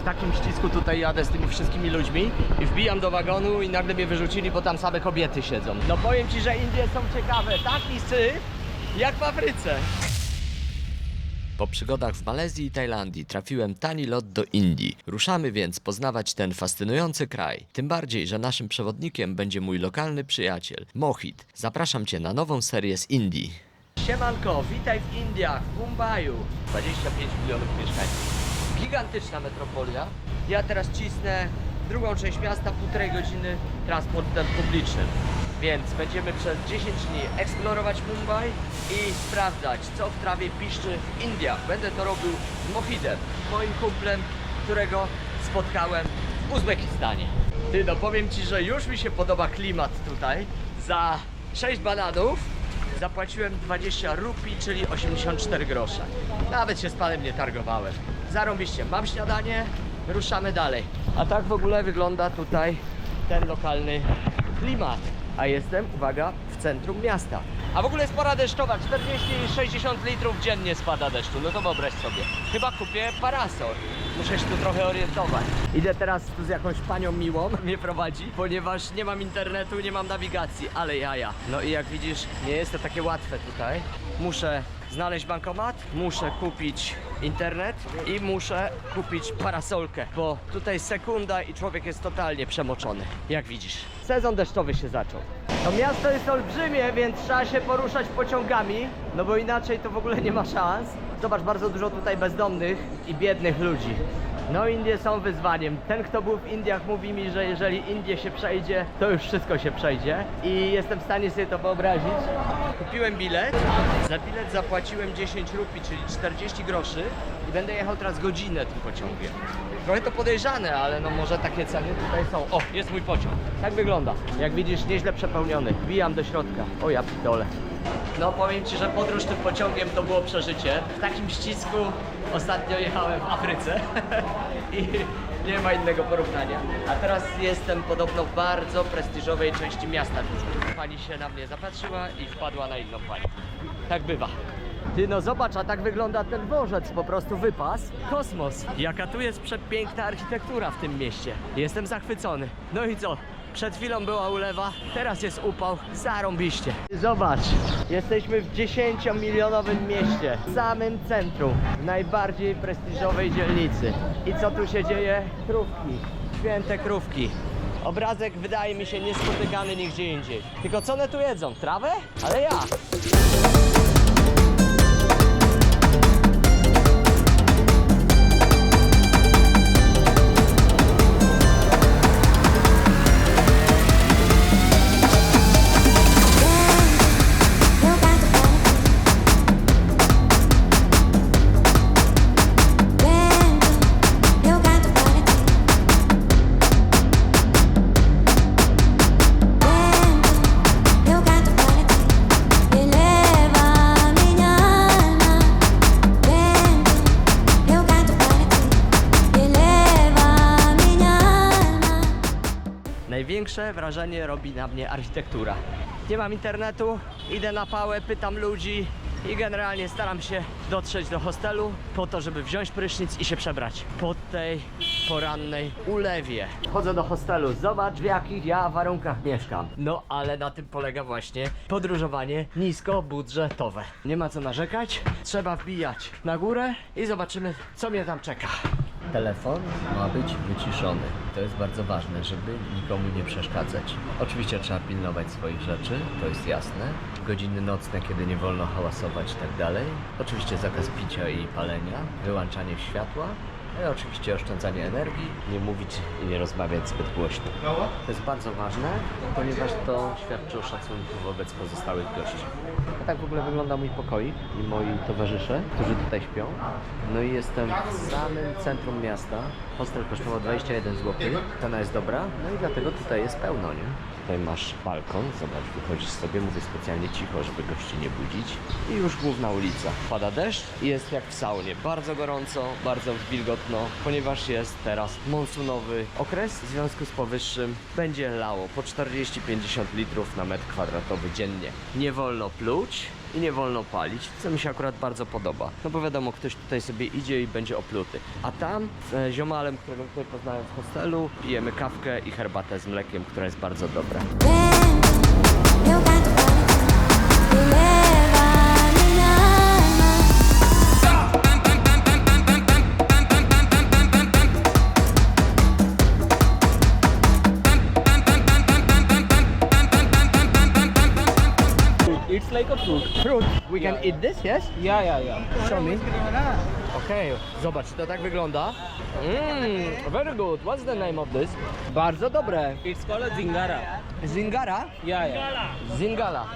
W takim ścisku tutaj jadę z tymi wszystkimi ludźmi i wbijam do wagonu i nagle mnie wyrzucili, bo tam same kobiety siedzą. No powiem ci, że Indie są ciekawe. Taki syf jak w Afryce. Po przygodach w Malezji i Tajlandii trafiłem tani lot do Indii. Ruszamy więc poznawać ten fascynujący kraj. Tym bardziej, że naszym przewodnikiem będzie mój lokalny przyjaciel, Mohit. Zapraszam Cię na nową serię z Indii. Siemanko, witaj w Indiach, w Mumbaiu. 25 milionów mieszkańców. Gigantyczna metropolia. Ja teraz cisnę drugą część miasta, 1,5 godziny transportem publicznym. Więc będziemy przez 10 dni eksplorować Mumbai i sprawdzać, co w trawie piszczy w Indiach. Będę to robił z Mohitem, moim kumplem, którego spotkałem w Uzbekistanie. Ty, no powiem Ci, że już mi się podoba klimat tutaj. Za 6 bananów zapłaciłem 20 rupii, czyli 84 grosze. Nawet się z panem nie targowałem. Zarąbiście, mam śniadanie, ruszamy dalej. A tak w ogóle wygląda tutaj ten lokalny klimat. A jestem, uwaga, w centrum miasta. A w ogóle jest pora deszczowa, 40-60 litrów dziennie spada deszczu. No to wyobraź sobie. Chyba kupię parasol. Muszę się tu trochę orientować. Idę teraz tu z jakąś panią miłą, mnie prowadzi, ponieważ nie mam internetu, nie mam nawigacji, ale jaja. No i jak widzisz, nie jest to takie łatwe tutaj. Muszę znaleźć bankomat, muszę kupić internet i muszę kupić parasolkę, bo tutaj sekunda i człowiek jest totalnie przemoczony, jak widzisz. Sezon deszczowy się zaczął. To miasto jest olbrzymie, więc trzeba się poruszać pociągami, no bo inaczej to w ogóle nie ma szans. Zobacz, bardzo dużo tutaj bezdomnych i biednych ludzi. No Indie są wyzwaniem. Ten, kto był w Indiach, mówi mi, że jeżeli Indie się przejdzie, to już wszystko się przejdzie. I jestem w stanie sobie to wyobrazić. Kupiłem bilet. Za bilet zapłaciłem 10 rupii, czyli 40 groszy. I będę jechał teraz godzinę tym pociągiem. Trochę to podejrzane, ale no może takie ceny tutaj są. O, jest mój pociąg. Tak wygląda. Jak widzisz, nieźle przepełniony. Wbijam do środka. O, ja pitole. No powiem Ci, że podróż tym pociągiem to było przeżycie. W takim ścisku ostatnio jechałem w Afryce i nie ma innego porównania. A teraz jestem podobno w bardzo prestiżowej części miasta, więc pani się na mnie zapatrzyła i wpadła na inną panią. Tak bywa. Ty, no zobacz, a tak wygląda ten dworzec, po prostu wypas. Kosmos. Jaka tu jest przepiękna architektura w tym mieście. Jestem zachwycony. No i co? Przed chwilą była ulewa, teraz jest upał, zarąbiście. Zobacz, jesteśmy w 10-milionowym mieście, w samym centrum, w najbardziej prestiżowej dzielnicy. I co tu się dzieje? Krówki, święte krówki. Obrazek wydaje mi się niespotykany nigdzie indziej. Tylko co one tu jedzą? Trawę? Ale ja! Największe wrażenie robi na mnie architektura. Nie mam internetu, idę na pałę, pytam ludzi i generalnie staram się dotrzeć do hostelu po to, żeby wziąć prysznic i się przebrać po tej porannej ulewie. Chodzę do hostelu, zobacz w jakich ja warunkach mieszkam. No ale na tym polega właśnie podróżowanie niskobudżetowe. Nie ma co narzekać, trzeba wbijać na górę i zobaczymy, co mnie tam czeka. Telefon ma być wyciszony. To jest bardzo ważne, żeby nikomu nie przeszkadzać. Oczywiście trzeba pilnować swoich rzeczy, to jest jasne. Godziny nocne, kiedy nie wolno hałasować i tak dalej. Oczywiście zakaz picia i palenia, wyłączanie światła. No i oczywiście oszczędzanie energii, nie mówić i nie rozmawiać zbyt głośno. To jest bardzo ważne, ponieważ to świadczy o szacunku wobec pozostałych gości. A tak w ogóle wygląda mój pokoik i moi towarzysze, którzy tutaj śpią. No i jestem w samym centrum miasta. Hostel kosztował 21 zł, cena jest dobra, no i dlatego tutaj jest pełno, nie? Tutaj masz balkon, zobacz, wychodzisz sobie, mówię specjalnie cicho, żeby gości nie budzić. I już główna ulica. Pada deszcz i jest jak w saunie. Bardzo gorąco, bardzo wilgotno, ponieważ jest teraz monsunowy okres. W związku z powyższym będzie lało po 40-50 litrów na metr kwadratowy dziennie. Nie wolno pluć, i nie wolno palić, co mi się akurat bardzo podoba. No bo wiadomo, ktoś tutaj sobie idzie i będzie opluty. A tam z ziomalem, którego tutaj poznałem w hostelu, pijemy kawkę i herbatę z mlekiem, która jest bardzo dobra. It's like a fruit. Fruit. We can eat this, yes? Yeah. Show me. Okej, zobacz, to tak wygląda. Very good. What's the name of this? Bardzo dobre. It's called a zingara. Zingara? Yeah. Zingala.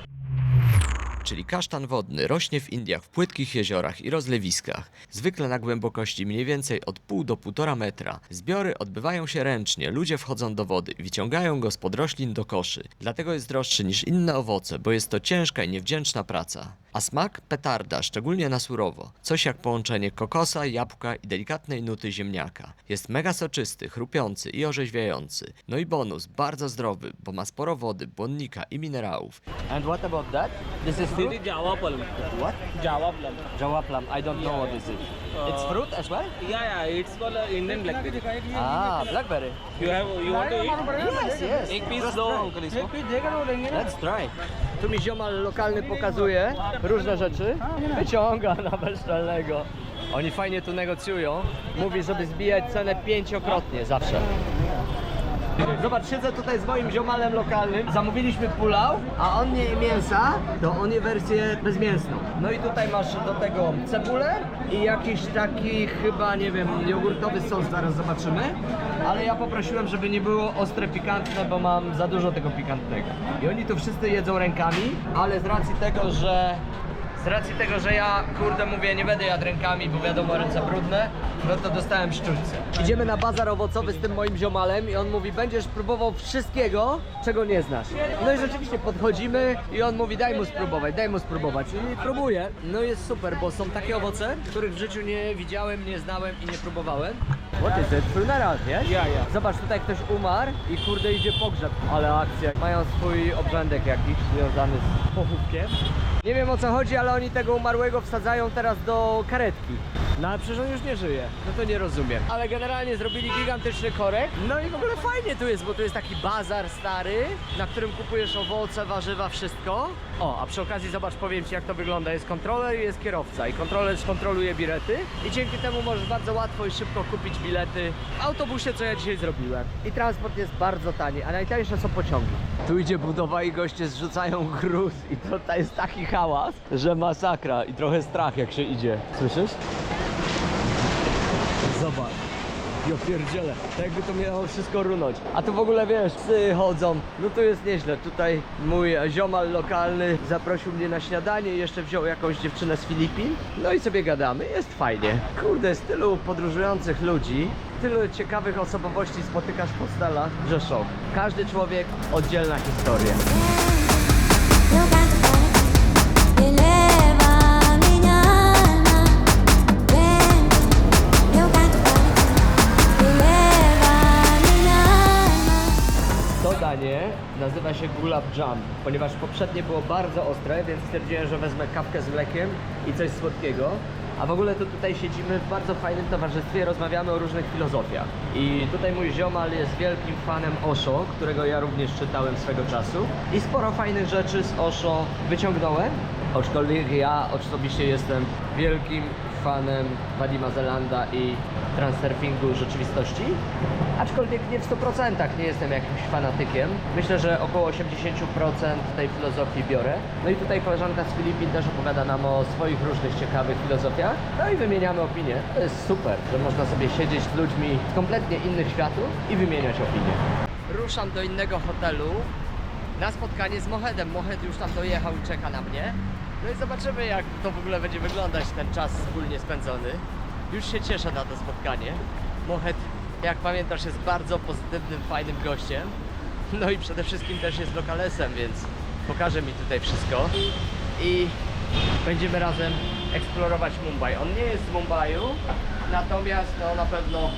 Czyli kasztan wodny rośnie w Indiach w płytkich jeziorach i rozlewiskach, zwykle na głębokości mniej więcej od 0,5 do 1,5 metra. Zbiory odbywają się ręcznie, ludzie wchodzą do wody, wyciągają go spod roślin do koszy. Dlatego jest droższy niż inne owoce, bo jest to ciężka i niewdzięczna praca. A smak? Petarda, szczególnie na surowo. Coś jak połączenie kokosa, jabłka i delikatnej nuty ziemniaka. Jest mega soczysty, chrupiący i orzeźwiający. No i bonus, bardzo zdrowy, bo ma sporo wody, błonnika i minerałów. And what about that? This is This is Java plum. What? Java plum. Java plum. I don't know what this is. It's fruit as well? Yeah. It's called Indian blackberry. Ah, blackberry. You want to eat? Yes. एक piece दो uncle इसको. Let's try. Tu mi ziomal lokalny pokazuje różne rzeczy. Wyciąga na bezczelnego. Oni fajnie tu negocjują. Mówi, żeby zbijać cenę 5-krotnie zawsze. Zobacz, siedzę tutaj z moim ziomalem lokalnym. Zamówiliśmy pulau, a on nie je mięsa, to on je wersję bezmięsną. No i tutaj masz do tego cebulę i jakiś taki chyba, nie wiem, jogurtowy sos, zaraz zobaczymy. Ale ja poprosiłem, żeby nie było ostre, pikantne, bo mam za dużo tego pikantnego. I oni tu wszyscy jedzą rękami, ale z racji tego, że ja, kurde, mówię, nie będę jadł rękami, bo wiadomo, ręce brudne, no to dostałem szczurce. Idziemy na bazar owocowy z tym moim ziomalem i on mówi, będziesz próbował wszystkiego, czego nie znasz. No i rzeczywiście podchodzimy i on mówi, daj mu spróbować. I próbuję. No jest super, bo są takie owoce, których w życiu nie widziałem, nie znałem i nie próbowałem. What is it? Funeral, nie? Yeah. Zobacz, tutaj ktoś umarł i kurde idzie pogrzeb. Ale akcja. Mają swój obrzędek jakiś związany z pochówkiem. Nie wiem o co chodzi, ale oni tego umarłego wsadzają teraz do karetki. No ale przecież on już nie żyje. No to nie rozumiem. Ale generalnie zrobili gigantyczny korek. No i w ogóle fajnie tu jest, bo tu jest taki bazar stary, na którym kupujesz owoce, warzywa, wszystko. O, a przy okazji zobacz, powiem ci jak to wygląda. Jest kontroler i jest kierowca. I kontroler kontroluje bilety. I dzięki temu możesz bardzo łatwo i szybko kupić bilety w autobusie, co ja dzisiaj zrobiłem. I transport jest bardzo tani, a najtańsze są pociągi. Tu idzie budowa i goście zrzucają gruz i to jest taki hałas, że masakra i trochę strach jak się idzie. Słyszysz? Zobacz. Ja pierdzielę, tak jakby to miało wszystko runąć. A tu w ogóle wiesz, psy chodzą. No to jest nieźle. Tutaj mój ziomal lokalny zaprosił mnie na śniadanie i jeszcze wziął jakąś dziewczynę z Filipin. No i sobie gadamy, jest fajnie. Kurde, jest tylu podróżujących ludzi, tylu ciekawych osobowości spotykasz w hostelach, że szok. Każdy człowiek oddzielna historia. To danie nazywa się gulab jam, ponieważ poprzednie było bardzo ostre, więc stwierdziłem, że wezmę kawkę z mlekiem i coś słodkiego. A w ogóle to tutaj siedzimy w bardzo fajnym towarzystwie, rozmawiamy o różnych filozofiach. I tutaj mój ziomal jest wielkim fanem Osho, którego ja również czytałem swego czasu. I sporo fajnych rzeczy z Osho wyciągnąłem. Aczkolwiek ja osobiście jestem wielkim fanem Vadima Zelanda i transurfingu rzeczywistości. Aczkolwiek nie w 100% nie jestem jakimś fanatykiem. Myślę, że około 80% tej filozofii biorę. No i tutaj koleżanka z Filipin też opowiada nam o swoich różnych ciekawych filozofiach. No i wymieniamy opinie. To jest super, że można sobie siedzieć z ludźmi z kompletnie innych światów i wymieniać opinie. Ruszam do innego hotelu na spotkanie z Mochedem. Mohed już tam dojechał i czeka na mnie. No i zobaczymy jak to w ogóle będzie wyglądać ten czas wspólnie spędzony. Już się cieszę na to spotkanie. Mohed, jak pamiętasz, jest bardzo pozytywnym, fajnym gościem. No i przede wszystkim też jest lokalesem, więc pokaże mi tutaj wszystko. I będziemy razem eksplorować Mumbai. On nie jest z Mumbaiu, natomiast no, na pewno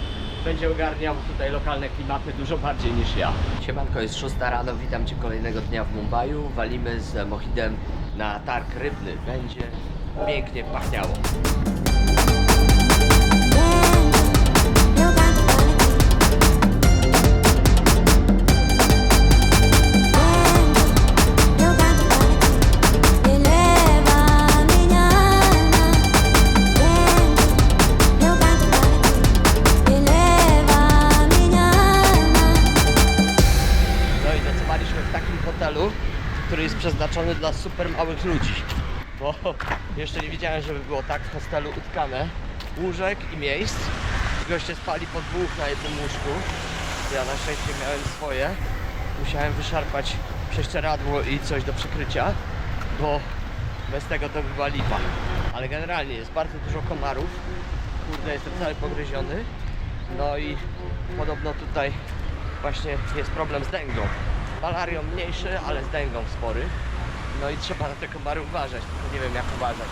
będzie ogarniał tutaj lokalne klimaty dużo bardziej niż ja. Siemanko, jest 6 rano, witam Cię kolejnego dnia w Mumbaiu. Walimy z Mohidem na targ rybny. Będzie pięknie pachniało. Który jest przeznaczony dla super małych ludzi, bo jeszcze nie widziałem, żeby było tak w hostelu utkane łóżek i miejsc. Goście spali po dwóch na jednym łóżku. Ja na szczęście miałem swoje. Musiałem wyszarpać prześcieradło i coś do przykrycia, bo bez tego to by była lipa. Ale generalnie jest bardzo dużo komarów. Kurde, jestem cały pogryziony. No i podobno tutaj właśnie jest problem z dęgą. Malarią mniejszy, ale z dęgą spory. No i trzeba na te komary uważać, tylko nie wiem jak uważać.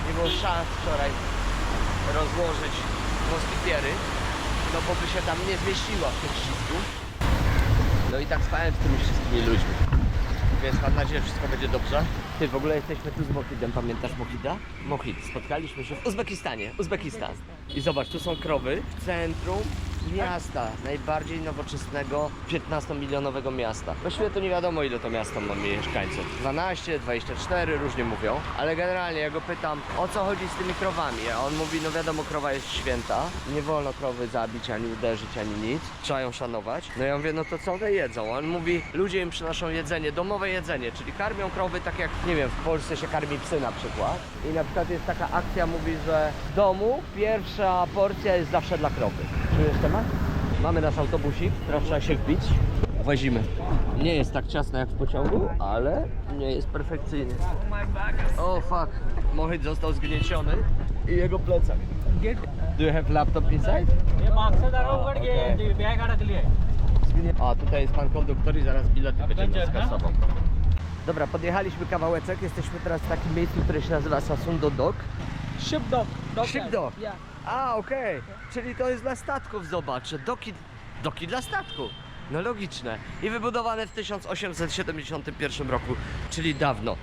Nie było szans wczoraj rozłożyć moskitiery, no bo by się tam nie zmieściła w tym ścisku. No i tak spałem z tymi wszystkimi ludźmi. Więc mam nadzieję, że wszystko będzie dobrze. Ty, w ogóle jesteśmy tu z Mohidem, pamiętasz Mohida? Mohid, spotkaliśmy się w Uzbekistanie, Uzbekistan. I zobacz, tu są krowy w centrum miasta, najbardziej nowoczesnego 15-milionowego miasta. Właściwie to nie wiadomo, ile to miasto ma mieszkańców. 12, 24, różnie mówią. Ale generalnie ja go pytam, o co chodzi z tymi krowami, a on mówi, no wiadomo, krowa jest święta, nie wolno krowy zabić, ani uderzyć, ani nic, trzeba ją szanować. No ja mówię, no to co one jedzą? On mówi, ludzie im przynoszą jedzenie, domowe jedzenie, czyli karmią krowy tak jak, nie wiem, w Polsce się karmi psy na przykład. I na przykład jest taka akcja, mówi, że w domu pierwsza porcja jest zawsze dla krowy. Czujesz temat? Mamy nasz autobusik, teraz trzeba się wbić. Włazimy. Nie jest tak ciasno jak w pociągu, ale nie jest perfekcyjny. O fuck, Mohid został zgnieciony i jego plecak. Do you have laptop inside? A tutaj jest pan konduktor i zaraz bilety będziemy skasował. Dobra, podjechaliśmy kawałeczek, jesteśmy teraz w takim miejscu, które się nazywa Sasundo Dock. Ship dock. Ship dock. Yeah. A, okej. Czyli to jest dla statków, zobacz. Doki dla statków. No logiczne. I wybudowane w 1871 roku, czyli dawno.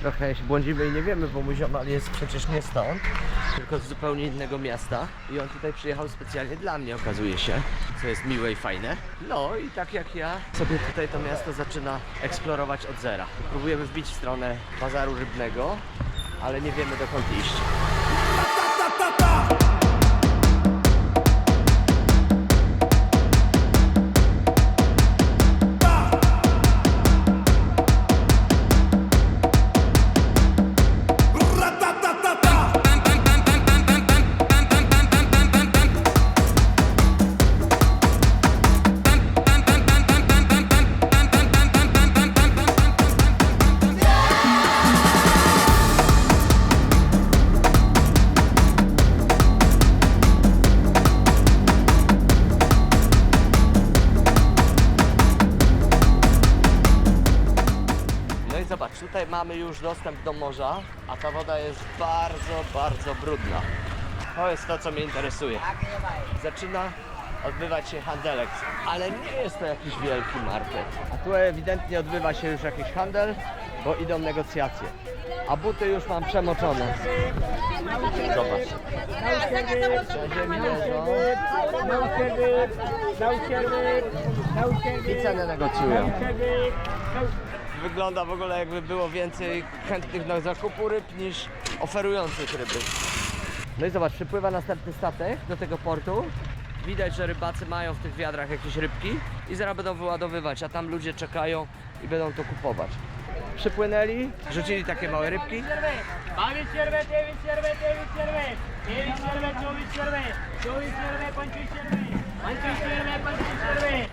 Trochę się błądzimy i nie wiemy, bo mój ziomal jest przecież nie stąd, tylko z zupełnie innego miasta. I on tutaj przyjechał specjalnie dla mnie, okazuje się, co jest miłe i fajne. No i tak jak ja sobie tutaj to miasto zaczyna eksplorować od zera. Próbujemy wbić w stronę bazaru rybnego, ale nie wiemy dokąd iść. Zobacz, tutaj mamy już dostęp do morza, a ta woda jest bardzo, bardzo brudna. To jest to, co mnie interesuje. Zaczyna odbywać się handelek, ale nie jest to jakiś wielki market. A tu ewidentnie odbywa się już jakiś handel, bo idą negocjacje. A buty już mam przemoczone. Zobacz. Na ziemi leżą. I cenę negocjują. Wygląda w ogóle, jakby było więcej chętnych na zakupu ryb niż oferujących ryby. No i zobacz, przypływa następny statek do tego portu. Widać, że rybacy mają w tych wiadrach jakieś rybki i zaraz będą wyładowywać, a tam ludzie czekają i będą to kupować. Przypłynęli, rzucili takie małe rybki.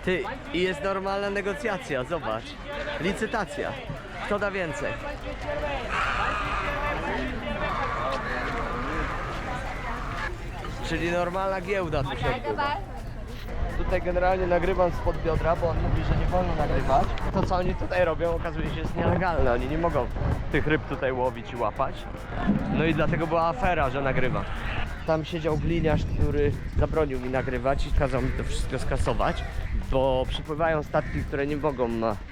Ty, i jest normalna negocjacja, zobacz. Licytacja. Kto da więcej? Czyli normalna giełda tu się odbywa. Tutaj generalnie nagrywam spod biodra, bo on mówi, że nie wolno nagrywać. To, co oni tutaj robią, okazuje się, jest nielegalne. Oni nie mogą tych ryb tutaj łowić i łapać. No i dlatego była afera, że nagrywam. tam siedział gliniarz, który zabronił mi nagrywać i kazał mi to wszystko skasować, bo przypływają statki, które nie mogą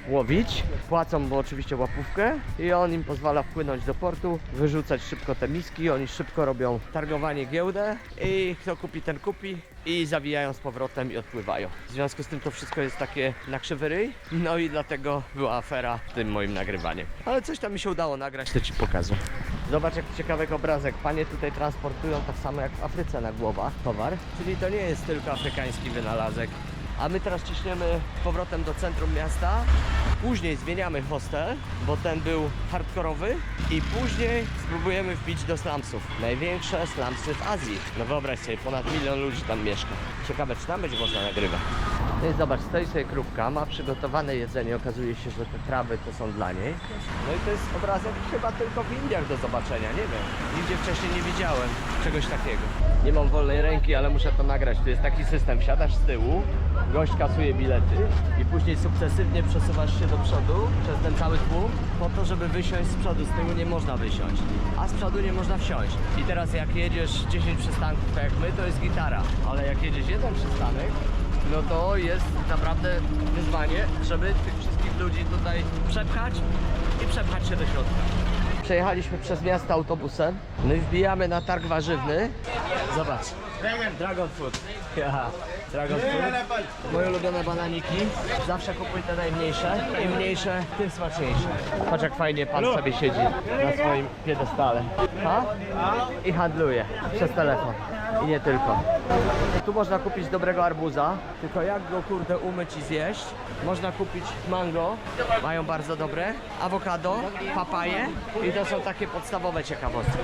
łowić, płacą mu oczywiście łapówkę i on im pozwala wpłynąć do portu, wyrzucać szybko te miski, oni szybko robią targowanie, giełdę i kto kupi, ten kupi i zawijają z powrotem i odpływają. W związku z tym to wszystko jest takie na krzywy ryj, no i dlatego była afera z tym moim nagrywaniem. Ale coś tam mi się udało nagrać, to ci pokażę. Zobacz jaki ciekawy obrazek. Panie tutaj transportują tak samo jak w Afryce na głowach towar, czyli to nie jest tylko afrykański wynalazek. A my teraz ciśniemy z powrotem do centrum miasta. Później zmieniamy hostel, bo ten był hardkorowy i później spróbujemy wbić do slumsów. Największe slumsy w Azji. No wyobraź sobie, ponad 1 milion ludzi tam mieszka. Ciekawe, czy tam będzie można nagrywać. No i zobacz, stoi sobie krówka, ma przygotowane jedzenie, okazuje się, że te trawy to są dla niej. No i to jest obrazek chyba tylko w Indiach do zobaczenia, nie wiem. Nigdzie wcześniej nie widziałem czegoś takiego. Nie mam wolnej ręki, ale muszę to nagrać. Tu jest taki system, wsiadasz z tyłu, gość kasuje bilety i później sukcesywnie przesuwasz się do przodu przez ten cały tłum po to, żeby wysiąść z przodu. Z tyłu nie można wysiąść, a z przodu nie można wsiąść. I teraz jak jedziesz 10 przystanków, tak jak my, to jest gitara, ale jak jedziesz jeden przystanek, no to jest naprawdę wyzwanie, żeby tych wszystkich ludzi tutaj przepchać i przepchać się do środka. Przejechaliśmy przez miasto autobusem, no i wbijamy na targ warzywny. Zobacz, Dragon Fruit. Ja, Dragon Fruit. Moje ulubione bananiki. Zawsze kupuj te najmniejsze. Im mniejsze, tym smaczniejsze. Patrz jak fajnie pan sobie siedzi na swoim piedestale. Ha? I handluje przez telefon. I nie tylko. Tu można kupić dobrego arbuza, tylko jak go kurde umyć i zjeść. Można kupić mango, mają bardzo dobre, awokado, papaje i to są takie podstawowe ciekawostki.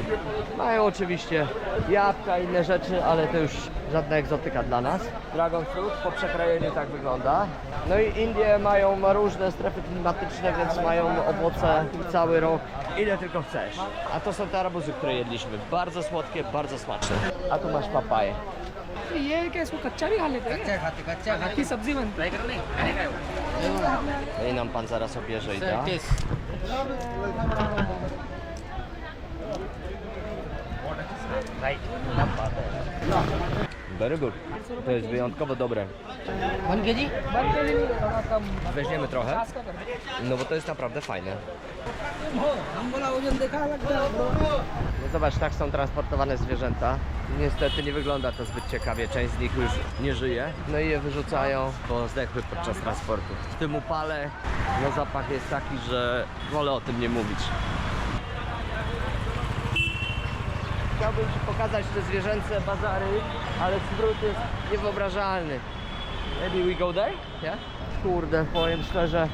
Mają oczywiście jabłka i inne rzeczy, ale to już żadna egzotyka dla nas. Dragon fruit po przekrojeniu tak wygląda. No i Indie mają różne strefy klimatyczne, więc mają owoce cały rok, ile tylko chcesz. A to są te arbuzy, które jedliśmy. Bardzo słodkie, bardzo smaczne. A tu masz papaję. ये क्या इसको कच्चा भी खा लेते हैं कच्चा खाते की सब्जी बनती है No i nam pan zaraz obierze i da. Very good. To jest wyjątkowo dobre. Weźmiemy trochę, no bo to jest naprawdę fajne. No zobacz, tak są transportowane zwierzęta. Niestety nie wygląda to zbyt ciekawie, część z nich już nie żyje. No i je wyrzucają, bo zdechły podczas transportu. W tym upale no zapach jest taki, że wolę o tym nie mówić. Chciałbym ci pokazać te zwierzęce bazary, ale zwrót jest niewyobrażalny. Maybe we go there? Yeah? Kurde, powiem szczerze,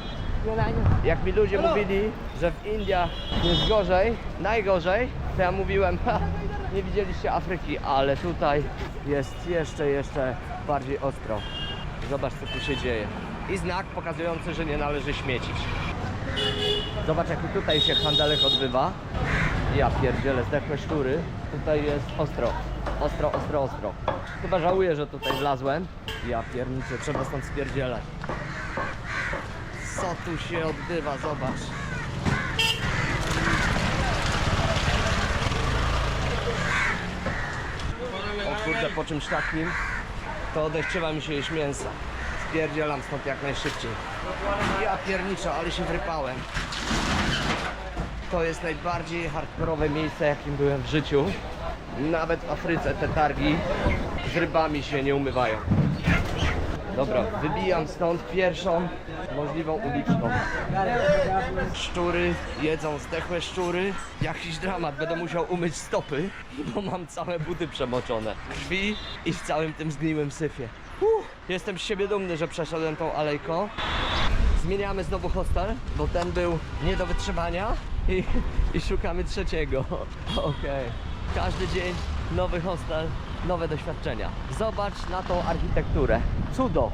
jak mi ludzie mówili, że w Indiach jest gorzej, najgorzej, to ja mówiłem, ha, nie widzieliście Afryki, ale tutaj jest jeszcze bardziej ostro. Zobacz, co tu się dzieje. I znak pokazujący, że nie należy śmiecić. Zobacz, jaki tutaj się handelek odbywa. Ja pierdzielę, zdechłe szczury. Tutaj jest ostro. Ostro, ostro, ostro. Chyba żałuję, że tutaj wlazłem. Ja pierniczę, trzeba stąd spierdzielać. Co tu się odbywa, zobacz. O kurde, po czymś takim to odechciewa mi się jeść mięsa. Spierdzielam stąd jak najszybciej. Ja pierniczę, ale się wrypałem. To jest najbardziej hardkorowe miejsce, jakim byłem w życiu. Nawet w Afryce te targi z rybami się nie umywają. Dobra, wybijam stąd pierwszą możliwą uliczką. Szczury jedzą zdechłe szczury. Jakiś dramat, będę musiał umyć stopy, bo mam całe buty przemoczone. Krwi i w całym tym zgniłym syfie. Jestem z siebie dumny, że przeszedłem tą alejką. Zmieniamy znowu hostel, bo ten był nie do wytrzymania i szukamy trzeciego. Okej. Każdy dzień nowy hostel, nowe doświadczenia. Zobacz na tą architekturę. Cudo!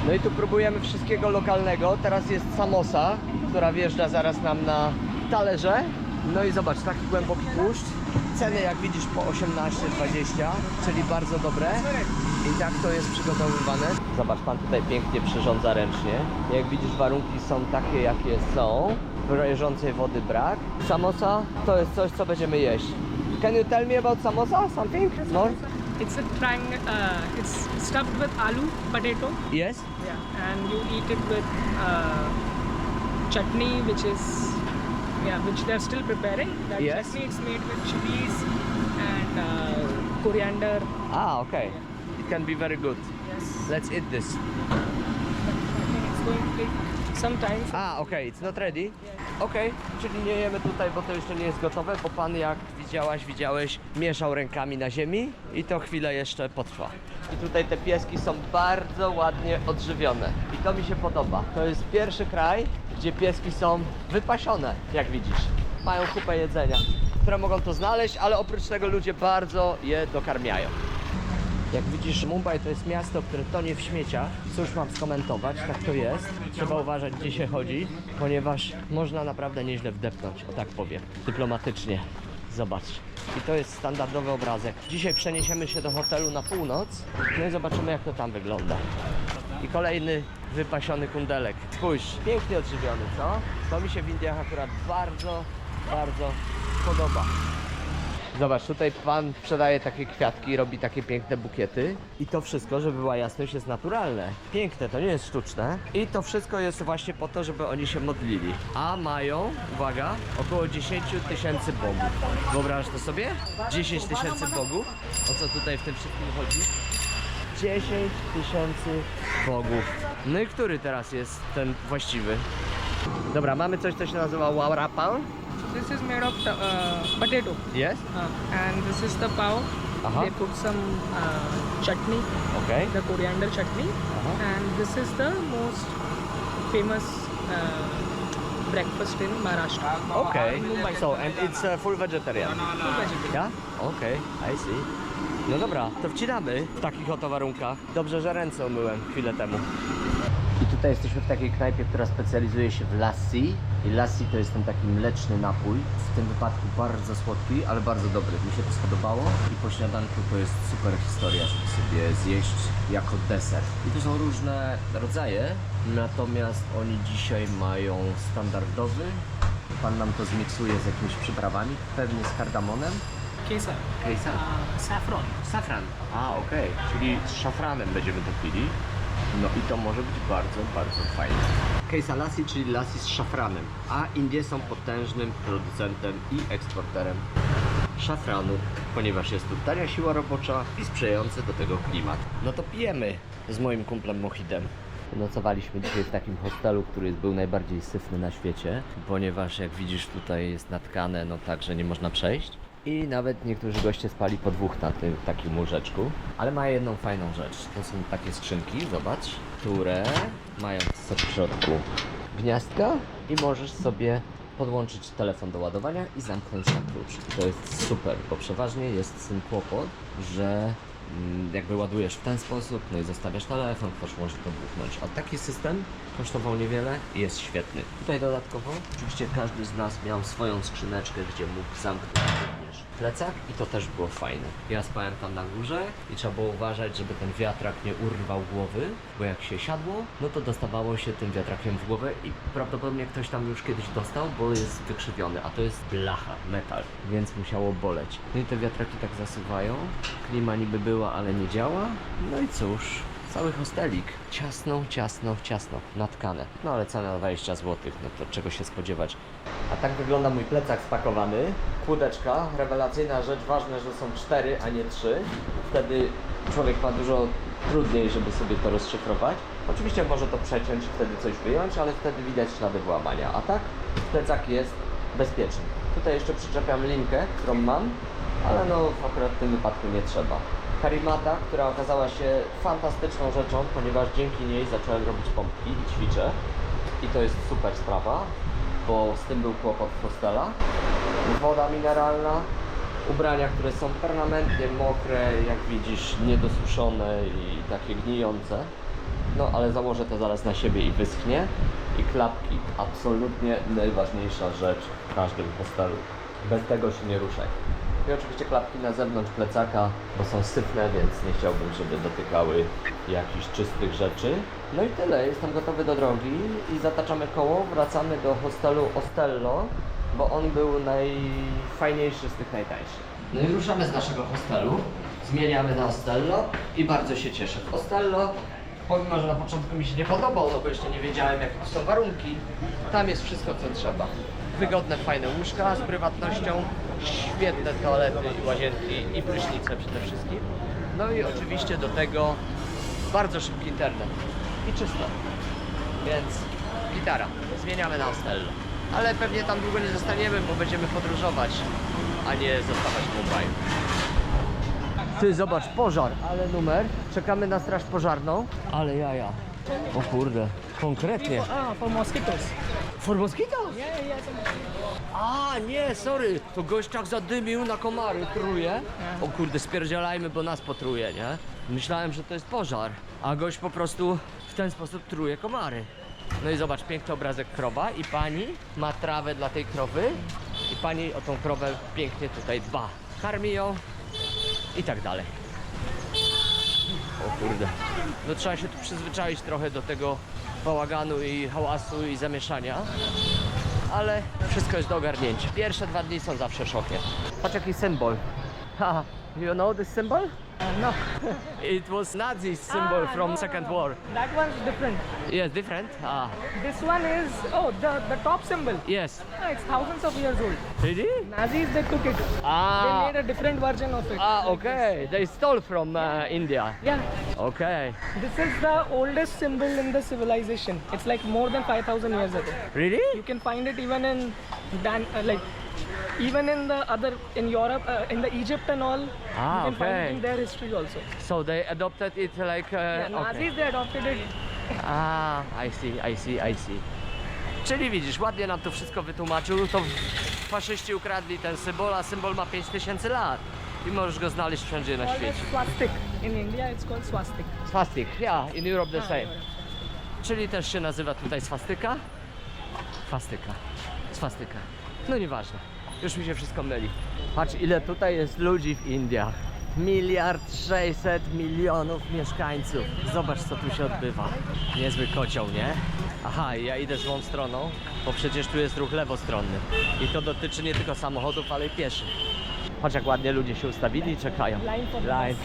No i tu próbujemy wszystkiego lokalnego. Teraz jest samosa, która wjeżdża zaraz nam na talerze. No i zobacz, taki głęboki tłuszcz. Ceny jak widzisz po 18-20, czyli bardzo dobre. I tak to jest przygotowywane. Zobacz, pan tutaj pięknie przyrządza ręcznie. Jak widzisz, warunki są takie, jakie są. Bieżącej wody brak. Samosa to jest coś, co będziemy jeść. Can you tell me about samosa, something more? It's a it's stuffed with aloo, potato. Yes. Yeah, and you eat it with chutney, which they're still preparing. That Yes. chutney it's made with chilies and coriander. Ah, okay. It can be very good. Yes. Let's eat this. I think it's going to take some time. Ah, okay, it's not ready? Okej, czyli nie jemy tutaj, bo to jeszcze nie jest gotowe, bo pan, jak widziałeś, mieszał rękami na ziemi i to chwilę jeszcze potrwa. I tutaj te pieski są bardzo ładnie odżywione i to mi się podoba. To jest pierwszy kraj, gdzie pieski są wypasione, jak widzisz. Mają kupę jedzenia, które mogą to znaleźć, ale oprócz tego ludzie bardzo je dokarmiają. Jak widzisz, Mumbai to jest miasto, które tonie w śmieciach. Cóż mam skomentować, tak to jest. Trzeba uważać, gdzie się chodzi, ponieważ można naprawdę nieźle wdepnąć, o tak powiem, dyplomatycznie. Zobacz. I to jest standardowy obrazek. Dzisiaj przeniesiemy się do hotelu na północ, no i zobaczymy, jak to tam wygląda. I kolejny wypasiony kundelek. Spójrz, pięknie odżywiony, co? To mi się w Indiach akurat bardzo, bardzo podoba. Zobacz, tutaj pan sprzedaje takie kwiatki, robi takie piękne bukiety. I to wszystko, żeby była jasność, jest naturalne. Piękne, to nie jest sztuczne. I to wszystko jest właśnie po to, żeby oni się modlili. A mają, uwaga, około 10 tysięcy bogów. Wyobrażasz to sobie? 10 tysięcy bogów? O co tutaj w tym wszystkim chodzi? 10 tysięcy bogów. No i który teraz jest ten właściwy? Dobra, mamy coś, co się nazywa warapal. This is made of potato. Jest? And this is the pav. Aha. They put some chutney, Okej. the coriander chutney. And this is the most famous breakfast in Maharashtra. Okay, Mumbai. so and it's full vegetarian. Full vegetarian. Ja? Okej, I see. No dobra, to wcinamy w takich oto warunkach. Dobrze, że ręce umyłem chwilę temu. I tutaj jesteśmy w takiej knajpie, która specjalizuje się w lassi. I lassi to jest ten taki mleczny napój. W tym wypadku bardzo słodki, ale bardzo dobry. Mi się to spodobało. I po śniadanku to jest super historia, żeby sobie zjeść jako deser. I to są różne rodzaje, natomiast oni dzisiaj mają standardowy. Pan nam to zmiksuje z jakimiś przyprawami, pewnie z kardamonem. Kesar. Kesar. Saffron. Safran. A, okej. Czyli z szafranem będziemy to pili. No i to może być bardzo, bardzo fajne. Kesar lassi, czyli lassi z szafranem. A Indie są potężnym producentem i eksporterem szafranu, ponieważ jest tu tania siła robocza i sprzyjający do tego klimat. No to pijemy z moim kumplem Mohidem. Nocowaliśmy dzisiaj w takim hostelu, który był najbardziej syfny na świecie, ponieważ jak widzisz tutaj jest natkane, no tak, że nie można przejść. I nawet niektórzy goście spali po dwóch na tym takim łóżeczku. Ale ma jedną fajną rzecz. To są takie skrzynki, zobacz, które mają w środku gniazdka i możesz sobie podłączyć telefon do ładowania i zamknąć na klucz. I to jest super, bo przeważnie jest z tym kłopot, że jakby ładujesz w ten sposób, no i zostawiasz telefon, ktoś może to buchnąć. A taki system kosztował niewiele i jest świetny. Tutaj dodatkowo oczywiście każdy z nas miał swoją skrzyneczkę, gdzie mógł zamknąć również plecak i to też było fajne. Ja spałem tam na górze i trzeba było uważać, żeby ten wiatrak nie urwał głowy, bo jak się siadło, no to dostawało się tym wiatrakiem w głowę i prawdopodobnie ktoś tam już kiedyś dostał, bo jest wykrzywiony, a to jest blacha, metal, więc musiało boleć. No i te wiatraki tak zasuwają, klima niby była, ale nie działa, no i cóż, cały hostelik, ciasno, natkane. No ale cena 20 zł, no to czego się spodziewać. A tak wygląda mój plecak spakowany. Kłódeczka, rewelacyjna rzecz, ważne, że są 4, a nie 3. Wtedy człowiek ma dużo trudniej, żeby sobie to rozszyfrować. Oczywiście może to przeciąć, wtedy coś wyjąć, ale wtedy widać ślady włamania. A tak plecak jest bezpieczny. Tutaj jeszcze przyczepiam linkę, którą mam, ale no akurat w tym wypadku nie trzeba. Karimata, która okazała się fantastyczną rzeczą, ponieważ dzięki niej zacząłem robić pompki i ćwiczę. I to jest super sprawa, bo z tym był kłopot w hostelach. Woda mineralna, ubrania, które są permanentnie mokre, jak widzisz, niedosuszone i takie gnijące. No ale założę to zaraz na siebie i wyschnie. I klapki, absolutnie najważniejsza rzecz w każdym hostelu. Bez tego się nie ruszaj. I oczywiście klapki na zewnątrz plecaka, bo są syfne, więc nie chciałbym, żeby dotykały jakichś czystych rzeczy. No i tyle, jestem gotowy do drogi i zataczamy koło, wracamy do hostelu Ostello, bo on był najfajniejszy z tych najtańszych. No i ruszamy z naszego hostelu, zmieniamy na Ostello i bardzo się cieszę. W Ostello, pomimo że na początku mi się nie podobał, no bo jeszcze nie wiedziałem jakie są warunki, tam jest wszystko co trzeba. Wygodne, fajne łóżka z prywatnością, świetne toalety i łazienki i prysznice przede wszystkim. No i oczywiście do tego bardzo szybki internet i czysto. Więc gitara, zmieniamy na Ostello. Ale pewnie tam długo nie zostaniemy, bo będziemy podróżować, a nie zostawać w Mumbai. Ty, zobacz, pożar, ale numer. Czekamy na straż pożarną. Ale jaja. O kurde, konkretnie. For mosquitoes. For mosquitoes? Yeah, yeah. A, nie, sorry. To gość tak zadymił na komary, truje. O kurde, spierdzielajmy, bo nas potruje, nie? Myślałem, że to jest pożar, a gość po prostu w ten sposób truje komary. No i zobacz, piękny obrazek krowa i pani ma trawę dla tej krowy i pani o tą krowę pięknie tutaj dba. Karmi ją i tak dalej. O kurde. No trzeba się tu przyzwyczaić trochę do tego bałaganu i hałasu i zamieszania. Ale wszystko jest do ogarnięcia. Pierwsze 2 dni są zawsze szokiem. Patrz jaki symbol. Haha, you know this symbol? No. It was Nazi symbol from Second War. That one's different. Yes, different? Ah, This one is, the top symbol. yes. It's thousands of years old. Really? Nazis, they took it. They Ah, made a different version of it. okay. They stole from India. Yeah. Okay. This is the oldest symbol in the civilization. It's like more than 5,000 years ago. Really? You can find it even in even in the other in Europe, in the Egypt and all. Ah, you can find okay. it in their history also. So they adopted it like... Yeah, okay. Nazis, they adopted it. Ah, I see. Czyli widzisz, ładnie nam to wszystko wytłumaczył, to faszyści ukradli ten symbol, a symbol ma 5000 lat i możesz go znaleźć wszędzie na Called as świecie. swastik. In India, it's called swastik. Swastik, yeah, in Europe the same. Czyli też się nazywa tutaj swastyka? Swastyka. No nieważne, już mi się wszystko myli. Patrz ile tutaj jest ludzi w Indiach. 1,6 miliarda mieszkańców. Zobacz co tu się odbywa. Niezły kocioł, nie? Aha, i ja idę złą stroną, bo przecież tu jest ruch lewostronny. I to dotyczy nie tylko samochodów, ale i pieszych. Patrz jak ładnie ludzie się ustawili i czekają. Line.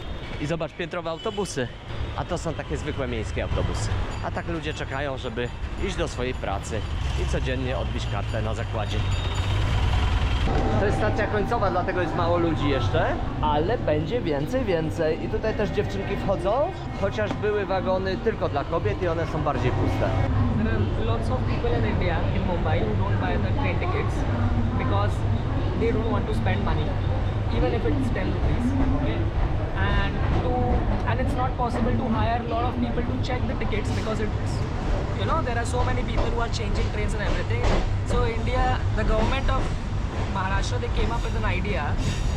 I zobacz, piętrowe autobusy. A to są takie zwykłe miejskie autobusy. A tak ludzie czekają, żeby iść do swojej pracy i codziennie odbić kartę na zakładzie. To jest stacja końcowa, dlatego jest mało ludzi jeszcze, ale będzie więcej. I tutaj też dziewczynki wchodzą, chociaż były wagony tylko dla kobiet i one są bardziej puste. There are lots of people in India, in Mumbai, who don't buy the train tickets because they don't want to spend money, even if it's 10 rupees. Okay? And it's not possible to hire a lot of people to check the tickets because it's, you know, there are so many people who are changing trains and everything. So India, the government of Maharashtra, they came up with an idea.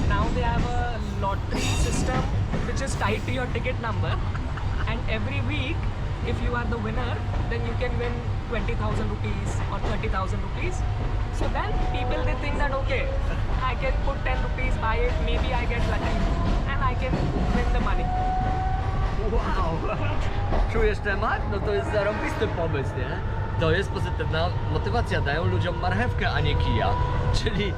Now they have a lottery system which is tied to your ticket number, and every week, if you are the winner, then you can win 20,000 rupees or 30,000 rupees. So then people, they think that okay, I can put 10 rupees, buy it, maybe I get lucky and I can win the money. Wow! Czujesz temat? No to jest zarąbisty pomysł, nie? To jest pozytywna motywacja, dają ludziom marchewkę, a nie kija. Czyli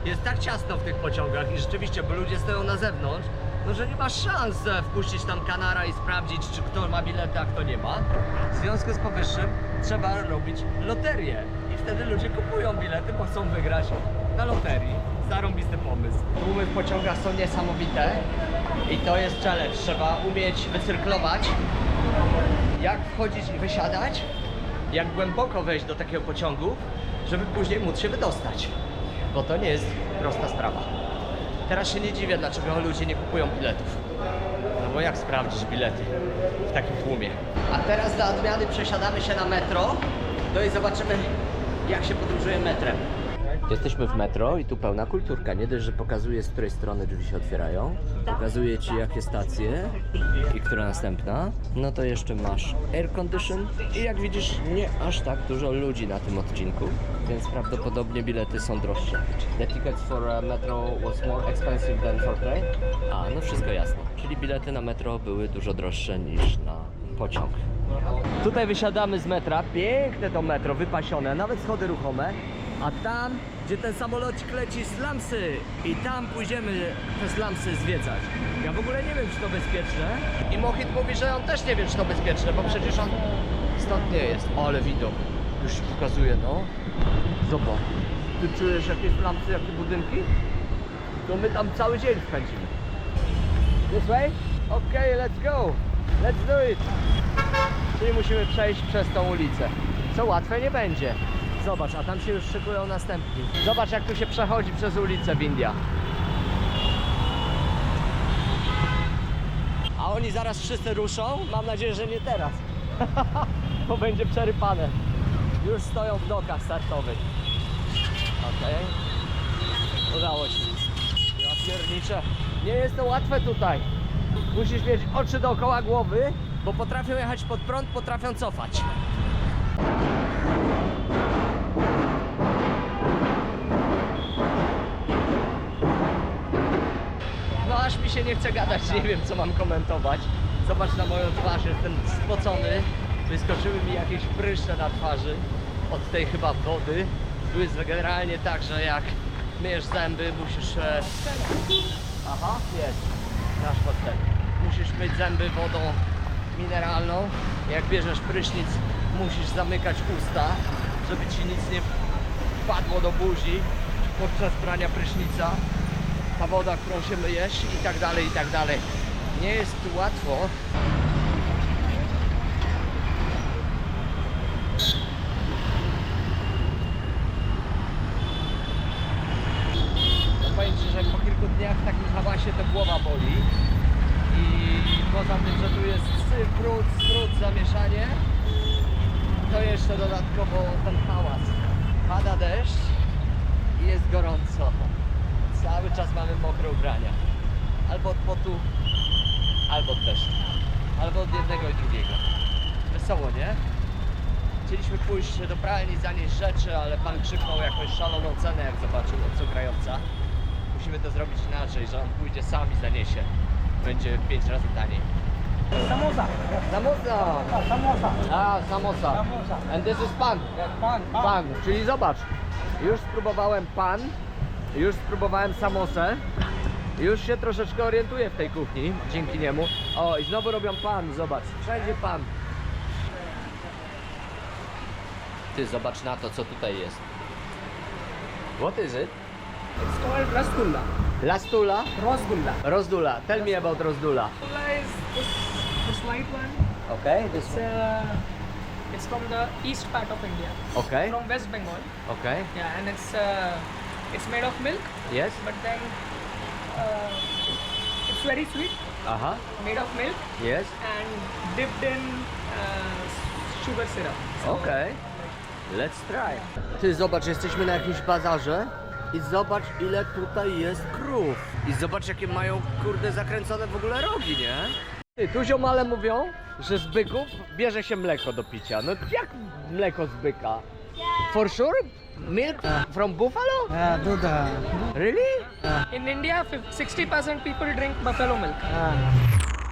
jest tak ciasno w tych pociągach i rzeczywiście, bo ludzie stoją na zewnątrz, no że nie masz szans wpuścić tam kanara i sprawdzić, czy kto ma bilety, a kto nie ma. W związku z powyższym trzeba robić loterię i wtedy ludzie kupują bilety, bo chcą wygrać na loterii. Zarąbisty pomysł. Tłumy w pociągach są niesamowite i to jest challenge. Trzeba umieć wycyrklować, jak wchodzić i wysiadać, jak głęboko wejść do takiego pociągu, żeby później móc się wydostać. Bo to nie jest prosta sprawa. Teraz się nie dziwię, dlaczego ludzie nie kupują biletów. No bo jak sprawdzić bilety w takim tłumie? A teraz dla odmiany przesiadamy się na metro, no i zobaczymy, jak się podróżuje metrem. Jesteśmy w metro i tu pełna kulturka. Nie dość, że pokazuje, z której strony drzwi się otwierają, pokazuje ci, jakie stacje i która następna. No to jeszcze masz air condition i jak widzisz, nie aż tak dużo ludzi na tym odcinku, więc prawdopodobnie bilety są droższe. The tickets for metro was more expensive than for train? A, no wszystko jasne. Czyli bilety na metro były dużo droższe niż na pociąg. Tutaj wysiadamy z metra, piękne to metro, wypasione, nawet schody ruchome, a tam gdzie ten samolocik leci slumsy i tam pójdziemy te slumsy zwiedzać. Ja w ogóle nie wiem, czy to bezpieczne. I Mohit mówi, że on też nie wie, czy to bezpieczne, bo przecież on stąd nie jest. O, ale widok. Już ci pokazuję, no. Zobacz. Ty czujesz jakieś slumsy, jakie budynki? To my tam cały dzień spędzimy. This way? Okay, let's go. Let's do it. Czyli musimy przejść przez tą ulicę. Co łatwe nie będzie. Zobacz, a tam się już szykują następni. Zobacz, jak tu się przechodzi przez ulicę w Indiach. A oni zaraz wszyscy ruszą? Mam nadzieję, że nie teraz. Bo będzie przerypane. Już stoją w dokach startowych. Okej. Udało się. Ja pierniczę. Nie jest to łatwe tutaj. Musisz mieć oczy dookoła głowy, bo potrafią jechać pod prąd, potrafią cofać. No aż mi się nie chce gadać, nie wiem co mam komentować. Zobacz na moją twarz, jestem spocony. Wyskoczyły mi jakieś pryszcze na twarzy od tej chyba wody. Tu jest generalnie tak, że jak myjesz zęby, musisz... Aha, jest nasz hotel. Musisz myć zęby wodą mineralną. Jak bierzesz prysznic, musisz zamykać usta, żeby ci nic nie wpadło do buzi podczas brania prysznica. Ta woda, którą się myjesz i tak dalej, i tak dalej. Nie jest tu łatwo. No powiem ci, że po kilku dniach w takim hałasie to głowa boli. I poza tym, że tu jest syf, brud, zamieszanie, to jeszcze dodatkowo ten hałas. Pada deszcz i jest gorąco. Cały czas mamy mokre ubrania. Albo od potu, albo od deszczu. Albo od jednego i drugiego. Wesoło, nie? Chcieliśmy pójść do pralni, zanieść rzeczy, ale pan krzyknął jakąś szaloną cenę, jak zobaczył obcokrajowca. Musimy to zrobić inaczej, że on pójdzie sam i zaniesie. Będzie 5 razy taniej. Samosa. Samosa! Samosa. A, samosa. Samosa. And this is pan. Pan. Pan, czyli zobacz. Już spróbowałem pan, już spróbowałem samosę. Już się troszeczkę orientuję w tej kuchni, dzięki niemu. O, i znowu robią pan, zobacz. Wszędzie pan. Ty, zobacz na to, co tutaj jest. What is it? It's called Rasgulla. Lastula? Rasgulla. Rozdula. Tell me about Rozdula. Rasgulla is this white one. Okay, this It's from the east part of India. Okay, From West Bengal. okay. Yeah, and it's made of milk, Yes? but then it's very sweet, Aha, made of milk yes. and dipped in sugar syrup. So, Okej. Let's try. Ty, zobacz, jesteśmy na jakimś bazarze i zobacz, ile tutaj jest krów. I zobacz, jakie mają, kurde, zakręcone w ogóle rogi, nie? Ty, tu ziomale mówią, że z byków bierze się mleko do picia. No jak mleko z byka? For sure? Milk from buffalo? Duda. Really? In India, 60% people drink buffalo milk.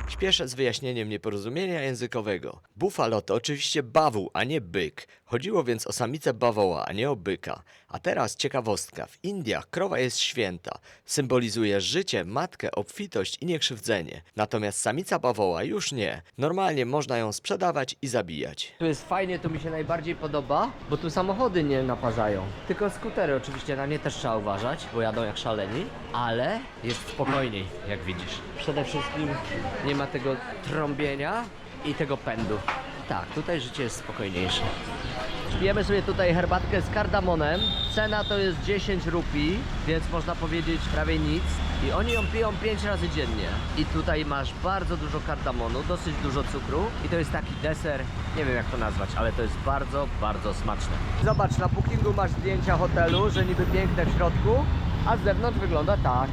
Śpieszę z wyjaśnieniem nieporozumienia językowego. Buffalo to oczywiście bawół, a nie byk. Chodziło więc o samicę bawoła, a nie o byka. A teraz ciekawostka. W Indiach krowa jest święta. Symbolizuje życie, matkę, obfitość i niekrzywdzenie. Natomiast samica bawoła już nie. Normalnie można ją sprzedawać i zabijać. Tu jest fajnie, tu mi się najbardziej podoba, bo tu samochody nie naparzają. Tylko skutery oczywiście, na nie też trzeba uważać, bo jadą jak szaleni. Ale jest spokojniej, jak widzisz. Przede wszystkim nie ma tego trąbienia i tego pędu. Tak, tutaj życie jest spokojniejsze. Pijemy sobie tutaj herbatkę z kardamonem. Cena to jest 10 rupii, więc można powiedzieć prawie nic. I oni ją piją 5 razy dziennie. I tutaj masz bardzo dużo kardamonu, dosyć dużo cukru. I to jest taki deser, nie wiem jak to nazwać, ale to jest bardzo, bardzo smaczne. Zobacz, na bookingu masz zdjęcia hotelu, że niby piękne w środku, a z zewnątrz wygląda tak.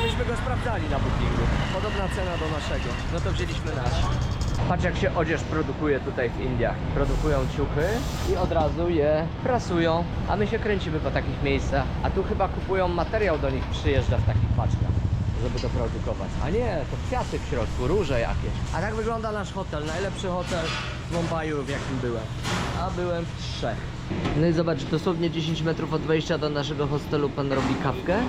Myśmy go sprawdzali na bookingu. Podobna cena do naszego. No to wzięliśmy nasz. Patrz jak się odzież produkuje tutaj w Indiach. Produkują ciuchy i od razu je prasują. A my się kręcimy po takich miejscach. A tu chyba kupują materiał, do nich przyjeżdża w takich paczkach, żeby to produkować. A nie, to kwiaty w środku, róże jakieś. A tak wygląda nasz hotel. Najlepszy hotel w Mumbaiu, w jakim byłem. A byłem w 3. No i zobacz, dosłownie 10 metrów od wejścia do naszego hostelu pan robi kawkę.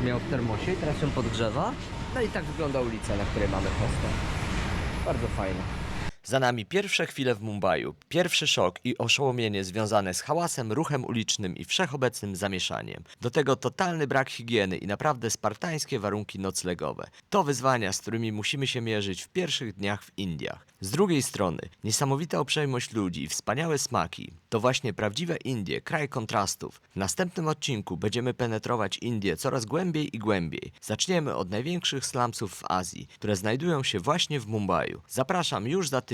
Miał w termosie i teraz ją podgrzewa. No i tak wygląda ulica, na której mamy hostel. Bardzo fajne. Za nami pierwsze chwile w Mumbaiu, pierwszy szok i oszołomienie związane z hałasem, ruchem ulicznym i wszechobecnym zamieszaniem. Do tego totalny brak higieny i naprawdę spartańskie warunki noclegowe. To wyzwania, z którymi musimy się mierzyć w pierwszych dniach w Indiach. Z drugiej strony, niesamowita uprzejmość ludzi i wspaniałe smaki. To właśnie prawdziwe Indie, kraj kontrastów. W następnym odcinku będziemy penetrować Indie coraz głębiej i głębiej. Zaczniemy od największych slumsów w Azji, które znajdują się właśnie w Mumbaiu. Zapraszam już za tydzień.